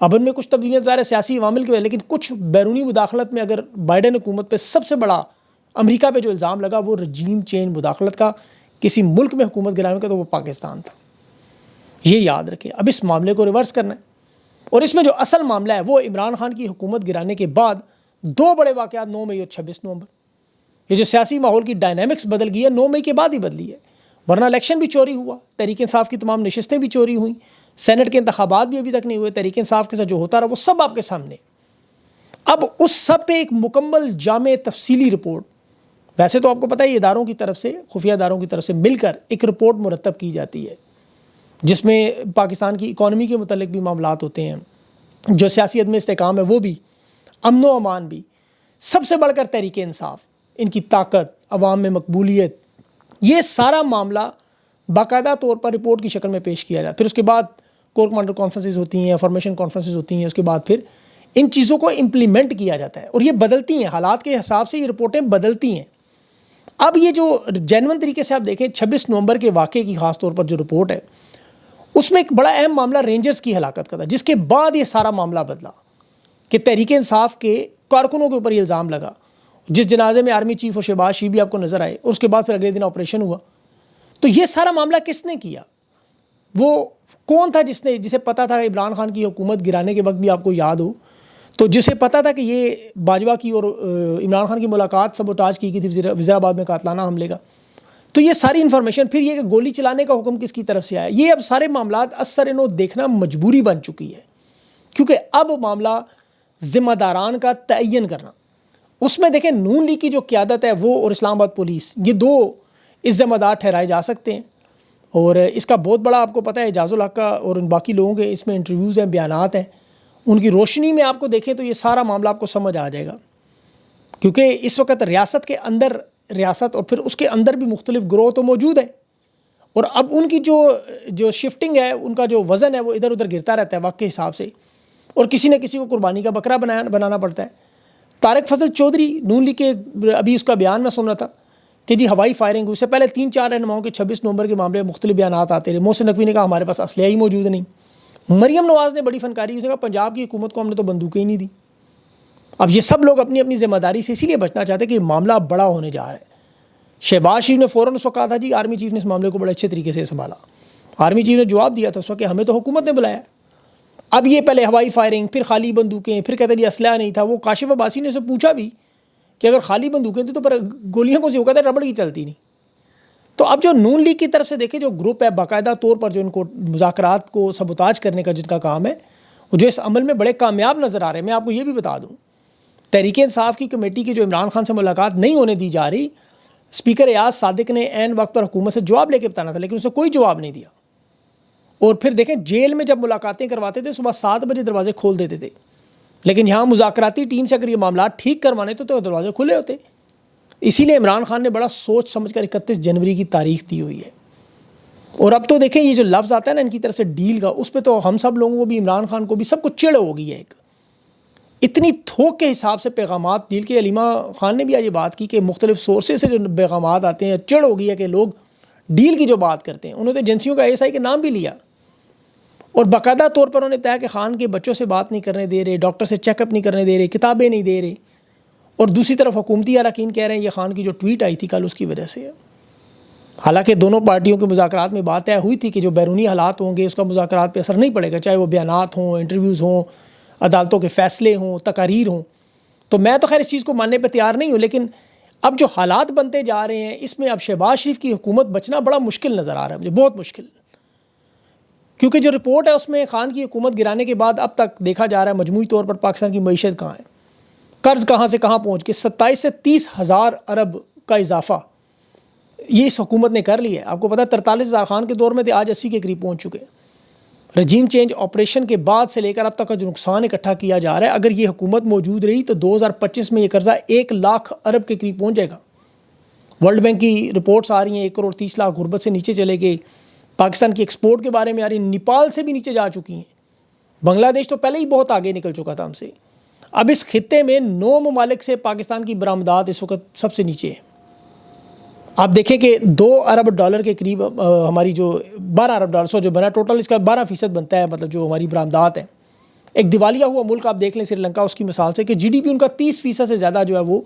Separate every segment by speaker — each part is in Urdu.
Speaker 1: اب ان میں کچھ تبدیلیاں ظاہر سیاسی عوامل کی وجہ، لیکن کچھ بیرونی مداخلت میں اگر بائیڈن حکومت پہ سب سے بڑا امریکہ پہ جو الزام لگا وہ رجیم چینج مداخلت کا، کسی ملک میں حکومت گرانے کا، تو وہ پاکستان تھا. یہ یاد رکھیں. اب اس معاملے کو ریورس کرنا ہے، اور اس میں جو اصل معاملہ ہے وہ عمران خان کی حکومت گرانے کے بعد 2 بڑے واقعات 9 مئی اور 26 نومبر. یہ جو سیاسی ماحول کی ڈائنامکس بدل گئی ہے 9 مئی کے بعد ہی بدلی ہے، ورنہ الیکشن بھی چوری ہوا، تحریک انصاف کی تمام نشستیں بھی چوری ہوئیں، سینٹ کے انتخابات بھی ابھی تک نہیں ہوئے، تحریک انصاف کے ساتھ جو ہوتا رہا وہ سب آپ کے سامنے. اب اس سب پہ ایک مکمل جامع تفصیلی رپورٹ، ویسے تو آپ کو پتہ ہے یہ اداروں کی طرف سے، خفیہ اداروں کی طرف سے مل کر ایک رپورٹ مرتب کی جاتی ہے جس میں پاکستان کی اکانومی کے متعلق بھی معاملات ہوتے ہیں، جو سیاسی عدم استحکام ہے وہ بھی، امن و امان بھی، سب سے بڑھ کر تحریک انصاف، ان کی طاقت، عوام میں مقبولیت، یہ سارا معاملہ باقاعدہ طور پر رپورٹ کی شکل میں پیش کیا جاتا ہے. پھر اس کے بعد کور کمانڈر کانفرنسز ہوتی ہیں، فارمیشن کانفرنسز ہوتی ہیں، اس کے بعد پھر ان چیزوں کو امپلیمنٹ کیا جاتا ہے، اور یہ بدلتی ہیں، حالات کے حساب سے یہ رپورٹیں بدلتی ہیں. اب یہ جو جینون طریقے سے آپ دیکھیں 26 نومبر کے واقعے کی خاص طور پر جو رپورٹ ہے، اس میں ایک بڑا اہم معاملہ رینجرز کی ہلاکت کا تھا، جس کے بعد یہ سارا معاملہ بدلا کہ تحریک انصاف کے کارکنوں کے اوپر یہ الزام لگا، جس جنازے میں آرمی چیف اور شہباز شریف بھی آپ کو نظر آئے، اور اس کے بعد پھر اگلے دن آپریشن ہوا. تو یہ سارا معاملہ کس نے کیا؟ وہ کون تھا جسے پتا تھا عمران خان کی حکومت گرانے کے وقت بھی آپ کو یاد ہو تو جسے پتا تھا کہ یہ باجوہ کی اور عمران خان کی ملاقات سبوتاج کی گئی تھی وزیر آباد میں قاتلانہ حملے کا. تو یہ ساری انفارمیشن، پھر یہ کہ گولی چلانے کا حکم کس کی طرف سے آیا، یہ اب سارے معاملات اثر نو دیکھنا مجبوری بن چکی ہے، کیونکہ اب معاملہ ذمہ داران کا تعین کرنا. اس میں دیکھیں نون لیگ کی جو قیادت ہے وہ اور اسلام آباد پولیس، یہ 2 اس ذمہ دار ٹھہرائے جا سکتے ہیں. اور اس کا بہت بڑا آپ کو پتہ ہے اعجاز الحق کا اور ان باقی لوگوں کے اس میں انٹرویوز ہیں، بیانات ہیں، ان کی روشنی میں آپ کو دیکھیں تو یہ سارا معاملہ آپ کو سمجھ آ جائے گا. کیونکہ اس وقت ریاست کے اندر ریاست اور پھر اس کے اندر بھی مختلف گروہ تو موجود ہیں، اور اب ان کی جو شفٹنگ ہے، ان کا جو وزن ہے وہ ادھر ادھر گرتا رہتا ہے وقت کے حساب سے، اور کسی نہ کسی کو قربانی کا بکرا بنانا پڑتا ہے. طارق فضل چودھری نون لیگ کے، ابھی اس کا بیان میں سن رہا تھا کہ جی ہوائی فائرنگ ہوئی، اس سے پہلے 3-4 رہنماؤں کے 26 نومبر کے معاملے مختلف بیانات آتے رہے. محسن نقوی نے کہا ہمارے پاس اسلحہ ہی موجود نہیں. مریم نواز نے بڑی فنکاری کی، اس نے کہا پنجاب کی حکومت کو ہم نے تو بندوقیں ہی نہیں دی. اب یہ سب لوگ اپنی اپنی ذمہ داری سے اسی لیے بچنا چاہتے کہ معاملہ بڑا ہونے جا رہا ہے. شہباز شریف نے فوراً اس وقت کہا تھا جی، آرمی چیف نے اس معاملے کو بڑے اچھے طریقے سے سنبھالا. آرمی چیف نے جواب دیا تھا اس وقت کہ ہمیں تو حکومت نے بلایا. اب یہ پہلے ہوائی فائرنگ، پھر خالی بندوقیں، پھر کہتے جی اسلحہ نہیں تھا. وہ کاشف عباسی نے اسے پوچھا بھی کہ اگر خالی بندوقیں تھیں تو پر گولیاں کو کہتے ہیں ربڑ کی چلتی نہیں. تو اب جو نون لیگ کی طرف سے دیکھیں جو گروپ ہے باقاعدہ طور پر جو ان کو مذاکرات کو سبوتاج کرنے کا جن کا کام ہے، وہ جو اس عمل میں بڑے کامیاب نظر آ رہے ہیں. میں آپ کو یہ بھی بتا دوں، تحریک انصاف کی کمیٹی کی جو عمران خان سے ملاقات نہیں ہونے دی جا رہی، اسپیکر ایاز صادق نے عین وقت پر حکومت سے جواب لے کے بتانا تھا، لیکن اس نے کوئی جواب نہیں دیا. اور پھر دیکھیں جیل میں جب ملاقاتیں کرواتے تھے صبح 7 بجے دروازے کھول دیتے تھے، لیکن یہاں مذاکراتی ٹیم سے اگر یہ معاملات ٹھیک کروانے تو دروازے کھلے ہوتے. اسی لیے عمران خان نے بڑا سوچ سمجھ کر 31 جنوری کی تاریخ دی ہوئی ہے. اور اب تو دیکھیں یہ جو لفظ آتا ہے نا ان کی طرف سے ڈیل کا، اس پہ تو ہم سب لوگوں کو بھی، عمران خان کو بھی، سب کو چڑ ہو گئی ہے. ایک اتنی تھوک کے حساب سے پیغامات ڈیل کے، علیمہ خان نے بھی آج یہ بات کی کہ مختلف سورسز سے جو پیغامات آتے ہیں، چڑ ہو گئی ہے کہ لوگ ڈیل کی جو بات کرتے ہیں. انہوں نے ایجنسیوں کا ASI کے نام بھی لیا، اور باقاعدہ طور پر انہوں نے بتایا کہ خان کے بچوں سے بات نہیں کرنے دے رہے، ڈاکٹر سے چیک اپ نہیں کرنے دے رہے، کتابیں نہیں دے رہے. اور دوسری طرف حکومتی اراکین کہہ رہے ہیں یہ خان کی جو ٹویٹ آئی تھی کل اس کی وجہ سے ہے. حالانکہ دونوں پارٹیوں کے مذاکرات میں بات طے ہوئی تھی کہ جو بیرونی حالات ہوں گے اس کا مذاکرات پہ اثر نہیں پڑے گا، چاہے وہ بیانات ہوں، انٹرویوز ہوں، عدالتوں کے فیصلے ہوں، تقاریر ہوں. تو میں تو خیر اس چیز کو ماننے پہ تیار نہیں ہوں، لیکن اب جو حالات بنتے جا رہے ہیں اس میں اب شہباز شریف کی حکومت بچنا بڑا مشکل نظر آ رہا ہے مجھے، بہت مشکل. کیونکہ جو رپورٹ ہے اس میں خان کی حکومت گرانے کے بعد اب تک دیکھا جا رہا ہے مجموعی طور پر پاکستان کی معیشت کہاں ہے، قرض کہاں سے کہاں پہنچ کے 27 سے 30 ہزار ارب کا اضافہ یہ اس حکومت نے کر لیا ہے. آپ کو پتہ ہے 43 ہزار خان کے دور میں تھے، آج 80 کے قریب پہنچ چکے. رجیم چینج آپریشن کے بعد سے لے کر اب تک کا جو نقصان اکٹھا کیا جا رہا ہے، اگر یہ حکومت موجود رہی تو 2025 میں یہ قرضہ 1 لاکھ ارب کے قریب پہنچ جائے گا. ورلڈ بینک کی رپورٹس آ رہی ہیں 1 کروڑ 30 لاکھ غربت سے نیچے چلے گئے. پاکستان کی ایکسپورٹ کے بارے میں آ رہی ہیں، نیپال سے بھی نیچے جا چکی ہیں. بنگلہ دیش تو پہلے ہی بہت آگے نکل چکا تھا ہم سے. اب اس خطے میں 9 ممالک سے پاکستان کی برآمدات اس وقت سب سے نیچے ہیں. آپ دیکھیں کہ 2 ارب ڈالر کے قریب ہماری جو 12 ارب ڈالر جو بنا ٹوٹل اس کا 12% بنتا ہے، مطلب جو ہماری برآمدات ہیں ایک دیوالیہ ہوا ملک آپ دیکھ لیں سری لنکا اس کی مثال سے کہ جی ڈی پی ان کا 30% سے زیادہ جو ہے وہ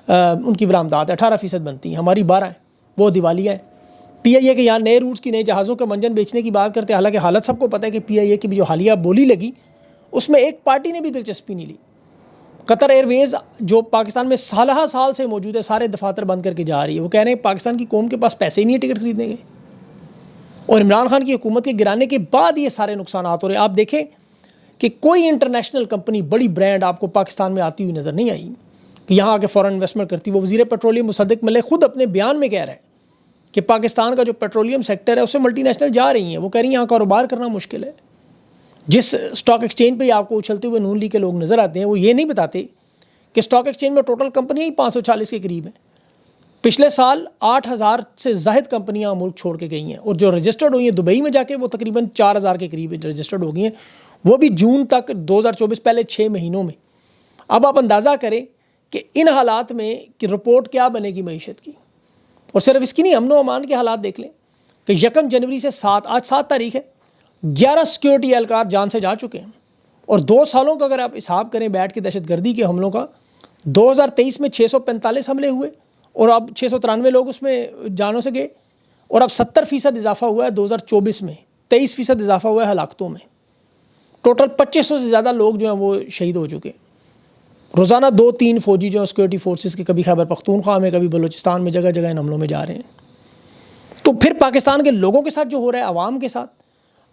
Speaker 1: ان کی برآمدات 18% بنتی ہیں، ہماری 12 ہیں، وہ دیوالیہ ہے۔ پی آئی اے کے یہاں نئے روٹس کی نئے جہازوں کے منجن بیچنے کی بات کرتے ہیں، حالانکہ حالت سب کو پتہ ہے کہ پی آئی اے کی بھی جو حالیہ بولی لگی اس میں ایک پارٹی نے بھی دلچسپی نہیں لی۔ قطر ایئر ویز جو پاکستان میں سالہ سال سے موجود ہے، سارے دفاتر بند کر کے جا رہی ہے، وہ کہہ رہے ہیں پاکستان کی قوم کے پاس پیسے ہی نہیں ہے ٹکٹ خریدنے کے، اور عمران خان کی حکومت کے گرانے کے بعد یہ سارے نقصانات ہو رہے ہیں۔ آپ دیکھیں کہ کوئی انٹرنیشنل کمپنی بڑی برانڈ آپ کو پاکستان میں آتی ہوئی نظر نہیں آئی کہ یہاں آ کے فورن انویسٹمنٹ کرتی۔ وہ وزیر پیٹرولیم مصدق ملک خود اپنے بیان میں کہہ رہے ہیں کہ پاکستان کا جو پیٹرولیم سیکٹر ہے اس سے ملٹی نیشنل جا رہی ہیں، وہ کہہ رہی ہیں یہاں کاروبار کرنا مشکل ہے۔ جس اسٹاک ایکسچینج پہ آپ کو اچھلتے ہوئے نون لیگ کے لوگ نظر آتے ہیں، وہ یہ نہیں بتاتے کہ اسٹاک ایکسچینج میں ٹوٹل کمپنیاں ہی 540 کے قریب ہیں۔ پچھلے سال 8000 سے زائد کمپنیاں ملک چھوڑ کے گئی ہیں، اور جو رجسٹرڈ ہوئی ہیں دبئی میں جا کے وہ تقریباً 4000 کے قریب رجسٹرڈ ہو گئی ہیں، وہ بھی جون تک 2024 پہلے 6 مہینوں میں۔ اب آپ اندازہ کریں کہ ان حالات میں کہ رپورٹ کیا بنے گی معیشت کی، اور صرف اس کی نہیں، امن و امان کے حالات دیکھ لیں کہ 1 جنوری سے آج 7 تاریخ ہے، 11 سیکیورٹی اہلکار جان سے جا چکے ہیں، اور 2 سالوں کا اگر آپ حساب کریں بیٹھ کے دہشت گردی کے حملوں کا، 2023 میں 645 حملے ہوئے اور اب 693 لوگ اس میں جانوں سے گئے، اور اب 70% اضافہ ہوا ہے 2024 میں، 23% اضافہ ہوا ہے ہلاکتوں میں، ٹوٹل 2500 سے زیادہ لوگ جو ہیں وہ شہید ہو چکے ہیں۔ روزانہ 2-3 فوجی جو ہیں سیکورٹی فورسز کے کبھی خیبر پختونخوا میں کبھی بلوچستان میں جگہ جگہ ان حملوں میں جا رہے ہیں۔ تو پھر پاکستان کے لوگوں کے ساتھ جو ہو رہا ہے، عوام کے ساتھ،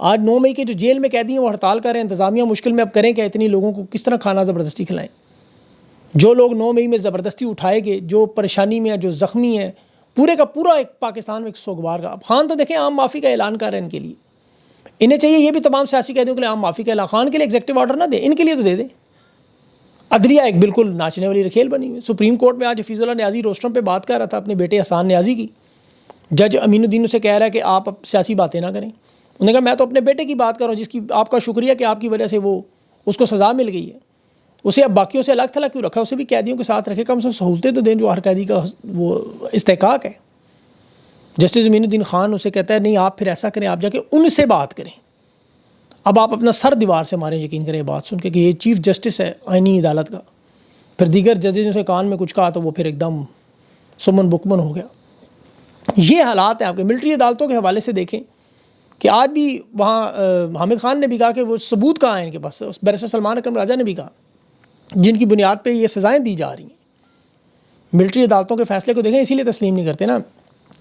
Speaker 1: آج 9 مئی کے جو جیل میں قیدی ہیں وہ ہڑتال کر رہے ہیں، انتظامیہ مشکل میں اب کریں کہ اتنی لوگوں کو کس طرح کھانا زبردستی کھلائیں۔ جو لوگ 9 مئی میں زبردستی اٹھائے گئے، جو پریشانی میں ہیں، جو زخمی ہیں، پورے کا پورا ایک پاکستان میں ایک سوگوار کا۔ اب خان تو دیکھیں عام معافی کا اعلان کر رہے ہیں، ان کے لیے انہیں چاہیے یہ بھی تمام سیاسی قیدیوں کے لیے عام معافی کا اعلان، خان کے لیے ایگزیکٹو آرڈر نہ دیں، ان کے لیے تو دے دیں۔ عدلیہ ایک بالکل ناچنے والی رکھیل بنی ہوئی۔ سپریم کورٹ میں آج حفیظ اللہ نیازی روسٹرم پہ بات کر رہا تھا اپنے بیٹے احسان نیازی کی، جج امین الدین اسے کہہ رہا ہے کہ آپ اب سیاسی باتیں نہ کریں۔ انہوں نے کہا میں تو اپنے بیٹے کی بات کر رہا ہوں، جس کی آپ کا شکریہ کہ آپ کی وجہ سے وہ اس کو سزا مل گئی ہے، اسے اب باقیوں سے الگ تھلگ کیوں رکھا، اسے بھی قیدیوں کے ساتھ رکھے، کم سے کم سہولتیں تو دیں جو ہر قیدی کا وہ استحقاق ہے۔ جسٹس امین الدین خان اسے کہتا ہے نہیں آپ پھر ایسا کریں، آپ جا کے ان سے بات کریں۔ اب آپ اپنا سر دیوار سے ماریں، یقین کریں بات سن کے کہ یہ چیف جسٹس ہے آئینی عدالت کا۔ پھر دیگر ججز سے کان میں کچھ کہا تو وہ پھر ایک دم سمن بکمن ہو گیا۔ یہ حالات ہیں آپ کے ملٹری عدالتوں کے حوالے سے۔ دیکھیں کہ آج بھی وہاں حامد خان نے بھی کہا کہ وہ ثبوت کہاں ہیں ان کے پاس، بیرسٹر سلمان اکرم راجہ نے بھی کہا، جن کی بنیاد پہ یہ سزائیں دی جا رہی ہیں۔ ملٹری عدالتوں کے فیصلے کو دیکھیں، اسی لیے تسلیم نہیں کرتے نا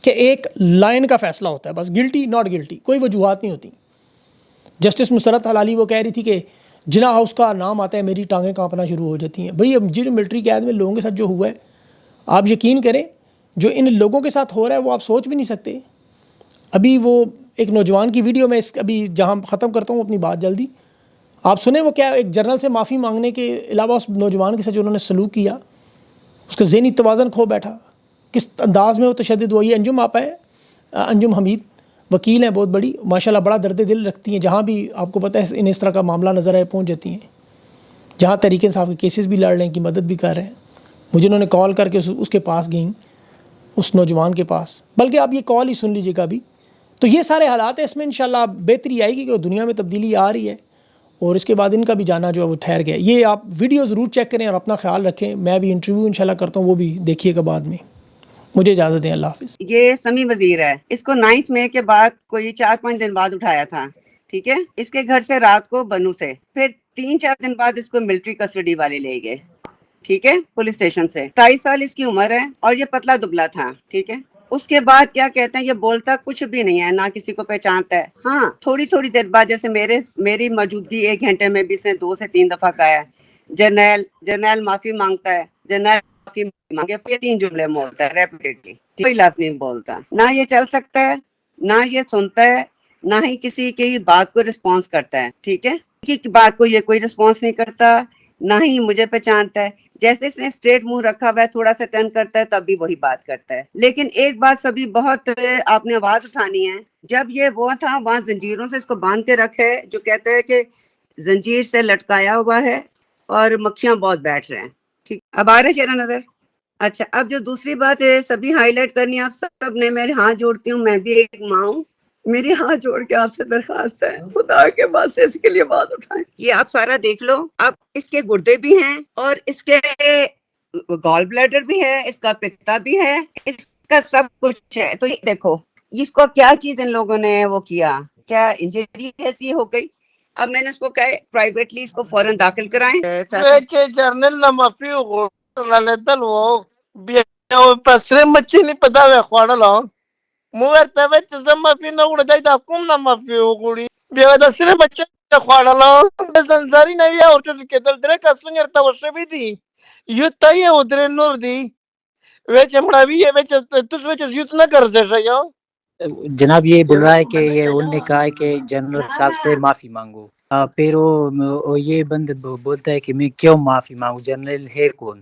Speaker 1: کہ ایک لائن کا فیصلہ ہوتا ہے، بس گلٹی ناٹ گلٹی، کوئی وجوہات نہیں ہوتی۔ جسٹس مسرت حلالی وہ کہہ رہی تھی کہ جنا ہاؤس کا نام آتا ہے میری ٹانگیں کانپنا شروع ہو جاتی ہیں۔ بھئی اب جن ملٹری قید میں لوگوں کے ساتھ جو ہوا ہے، آپ یقین کریں جو ان لوگوں کے ساتھ ہو رہا ہے وہ آپ سوچ بھی نہیں سکتے۔ ابھی وہ ایک نوجوان کی ویڈیو میں ابھی جہاں ختم کرتا ہوں اپنی بات جلدی، آپ سنیں وہ کیا ایک جرنل سے معافی مانگنے کے علاوہ اس نوجوان کے ساتھ جو انہوں نے سلوک کیا، اس کا ذہنی توازن کھو بیٹھا، کس انداز میں وہ تشدد ہوا۔ یہ انجم آپ ہیں، انجم حمید وکیل ہیں بہت بڑی، ماشاءاللہ بڑا درد دل رکھتی ہیں، جہاں بھی آپ کو پتہ ہے انہیں اس طرح کا معاملہ نظر آئے پہنچ جاتی ہیں، جہاں طریقے سے آپ کے کیسز بھی لڑ رہے ہیں، کی مدد بھی کر رہے ہیں۔ مجھے انہوں نے کال کر کے اس کے پاس گئیں، اس نوجوان کے پاس، بلکہ آپ یہ کال ہی سن لیجیے گا بھی۔ تو یہ سارے حالات ہیں، اس میں انشاءاللہ بہتری آئے گی کہ دنیا میں تبدیلی آ رہی ہے، اور اس کے بعد ان کا بھی جانا جو ہے وہ ٹھہر گیا۔ یہ آپ ویڈیو ضرور چیک کریں اور اپنا خیال رکھیں۔ میں بھی انٹرویو انشاءاللہ کرتا ہوں، وہ بھی دیکھیے گا بعد میں۔ مجھے اجازت دیں، اللہ حافظ۔
Speaker 2: یہ سمیع وزیر ہے، اس کو 9 مئی کے بعد کوئی 4-5 دن بعد اٹھایا تھا، ٹھیک ہے، اس کے گھر سے رات کو بنو سے، پھر 3-4 دن بعد اس کو ملٹری کسٹڈی والے لے گئے، ٹھیک ہے، پولیس اسٹیشن سے۔ 27 سال اس کی عمر ہے اور یہ پتلا دبلا تھا، ٹھیک ہے۔ اس کے بعد کیا کہتے ہیں، یہ بولتا کچھ بھی نہیں ہے، نہ کسی کو پہچانتا ہے۔ ہاں تھوڑی دیر بعد جیسے میری موجودگی 1 گھنٹے میں بھی اس نے 2 سے 3 دفعہ کہا ہے جرنیل معافی مانگتا ہے، جرنیل معافی مانگے، یہ 3 جملے بولتا ہے ریپیٹڈلی، کوئی لفظ نہیں بولتا۔ نہ یہ چل سکتا ہے، نہ یہ سنتا ہے، نہ ہی کسی کی بات کو رسپانس کرتا ہے، ٹھیک ہے، کسی کی بات کو یہ کوئی رسپانس نہیں کرتا، نہ ہی مجھے پہچانتا ہے۔ جیسے اس نے اسٹریٹ منہ رکھا ہوا ہے، تھوڑا سا ٹرن کرتا ہے تب بھی وہی بات کرتا ہے۔ لیکن ایک بات سبھی بہت آپ نے آواز اٹھانی ہے، جب یہ وہ تھا وہاں زنجیروں سے اس کو باندھ کے رکھے، جو کہتے ہیں کہ زنجیر سے لٹکایا ہوا ہے اور مکھیاں بہت بیٹھ رہے ہیں، ٹھیک۔ اب آ رہے چہرہ نظر؟ اچھا، اب جو دوسری بات ہے سبھی ہائی لائٹ کرنی ہے، آپ سب نے، میں ہاتھ جوڑتی ہوں، میں بھی ایک ماں ہوں میری ہاتھ جوڑ کے آپ سے درخواست ہے، خدا کے بعد سے اس کے لیے بات اٹھائیں. یہ آپ سارا دیکھ لو. اب اس کے گردے بھی ہیں اور اس کے گال بلیڈر بھی ہے، اس کا پتا بھی ہے، اس کا سب کچھ ہے. تو یہ دیکھو اس کو کیا چیز ان لوگوں نے وہ کیا، کیا انجری ایسی ہو گئی. اب میں نے اس کو کہا پرائیویٹلی اس کو فوراً داخل کرائیں.
Speaker 3: جرنل لمافی لالتلو pasre machini padawe khwadalo muerta vech zamafi na uda da kum na mafi uguri bia da sire bachcha khwadalo zanzari na ya hotel ke dal dre ka sunger ta wasbidi yut taye udre nur di vech mravi vech tus vech yut na kar se yo.
Speaker 4: جناب یہ بول رہا ہے کہ یہ انہوں نے کہا ہے کہ جنرل صاحب سے معافی مانگو. پھر وہ یہ بند بولتا ہے کہ میں کیوں معافی مانگوں، جنرل ہے کون؟